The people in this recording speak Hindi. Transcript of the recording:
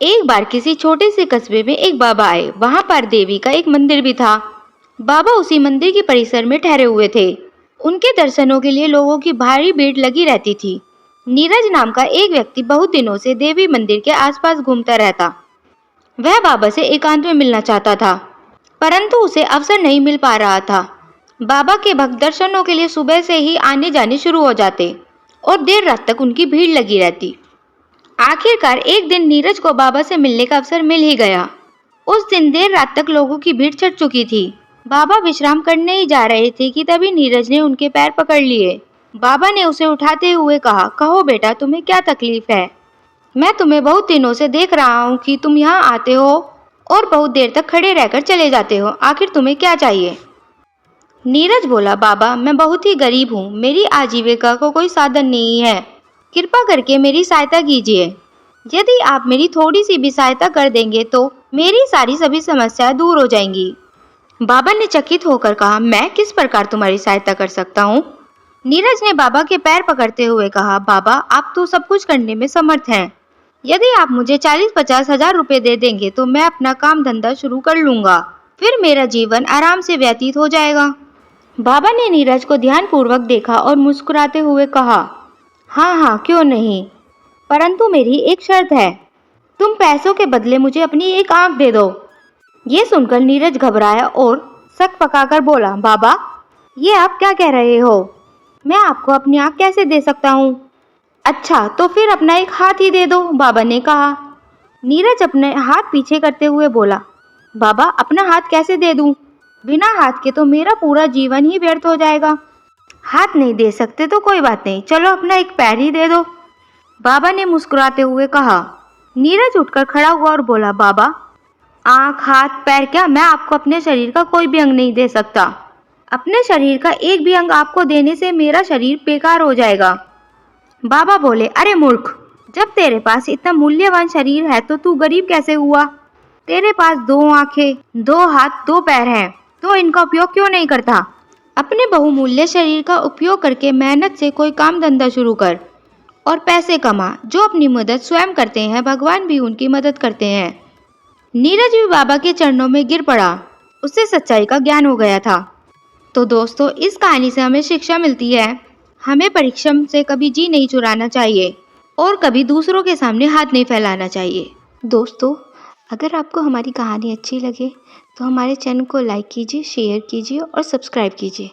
एक बार किसी छोटे से कस्बे में एक बाबा आए। वहां पर देवी का एक मंदिर भी था। बाबा उसी मंदिर के परिसर में ठहरे हुए थे। उनके दर्शनों के लिए लोगों की भारी भीड़ लगी रहती थी। नीरज नाम का एक व्यक्ति बहुत दिनों से देवी मंदिर के आसपास घूमता रहता। वह बाबा से एकांत में मिलना चाहता था, परंतु उसे अवसर नहीं मिल पा रहा था। बाबा के भक्त दर्शनों के लिए सुबह से ही आने जाने शुरू हो जाते और देर रात तक उनकी भीड़ लगी रहती। आखिरकार एक दिन नीरज को बाबा से मिलने का अवसर मिल ही गया। उस दिन देर रात तक लोगों की भीड़ चढ़ चुकी थी। बाबा विश्राम करने ही जा रहे थे कि तभी नीरज ने उनके पैर पकड़ लिए। बाबा ने उसे उठाते हुए कहा, कहो बेटा, तुम्हें क्या तकलीफ है? मैं तुम्हें बहुत दिनों से देख रहा हूँ कि तुम यहाँ आते हो और बहुत देर तक खड़े रहकर चले जाते हो। आखिर तुम्हें क्या चाहिए? नीरज बोला, बाबा, मैं बहुत ही गरीब हूँ। मेरी आजीविका को कोई साधन नहीं है। कृपा करके मेरी सहायता कीजिए। यदि आप मेरी थोड़ी सी भी सहायता कर देंगे तो मेरी सारी सभी समस्याएं दूर हो जाएंगी। बाबा ने चकित होकर कहा, मैं किस प्रकार तुम्हारी सहायता कर सकता हूँ? नीरज ने बाबा के पैर पकड़ते हुए कहा, बाबा, आप तो सब कुछ करने में समर्थ हैं। यदि आप मुझे 40-50 हजार रुपए दे देंगे तो मैं अपना काम धंधा शुरू कर लूंगा। फिर मेरा जीवन आराम से व्यतीत हो जाएगा। बाबा ने नीरज को ध्यानपूर्वक देखा और मुस्कुराते हुए कहा, हाँ हाँ, क्यों नहीं, परंतु मेरी एक शर्त है। तुम पैसों के बदले मुझे अपनी एक आंख दे दो। ये सुनकर नीरज घबराया और सक पकाकर बोला, बाबा, ये आप क्या कह रहे हो? मैं आपको अपनी आंख कैसे दे सकता हूँ? अच्छा, तो फिर अपना एक हाथ ही दे दो, बाबा ने कहा। नीरज अपने हाथ पीछे करते हुए बोला, बाबा, अपना हाथ कैसे दे दूं? बिना हाथ के तो मेरा पूरा जीवन ही व्यर्थ हो जाएगा। हाथ नहीं दे सकते तो कोई बात नहीं, चलो अपना एक पैर ही दे दो, बाबा ने मुस्कुराते हुए कहा। नीरज उठकर खड़ा हुआ और बोला, बाबा, आंख, हाथ, पैर क्या, मैं आपको अपने शरीर का कोई भी अंग नहीं दे सकता। अपने शरीर का एक भी अंग आपको देने से मेरा शरीर बेकार हो जाएगा। बाबा बोले, अरे मूर्ख, जब तेरे पास इतना मूल्यवान शरीर है तो तू गरीब कैसे हुआ? तेरे पास 2 आंखें, 2 हाथ, 2 पैर हैं, तो इनका उपयोग क्यों नहीं करता? अपने बहुमूल्य शरीर का उपयोग करके मेहनत से कोई काम धंधा शुरू कर और पैसे कमा। जो अपनी मदद स्वयं करते हैं, भगवान भी उनकी मदद करते हैं। नीरज भी बाबा के चरणों में गिर पड़ा। उसे सच्चाई का ज्ञान हो गया था। तो दोस्तों, इस कहानी से हमें शिक्षा मिलती है, हमें परिश्रम से कभी जी नहीं चुराना चाहिए और कभी दूसरों के सामने हाथ नहीं फैलाना चाहिए। दोस्तों, अगर आपको हमारी कहानी अच्छी लगे तो हमारे चैनल को लाइक कीजिए, शेयर कीजिए और सब्सक्राइब कीजिए।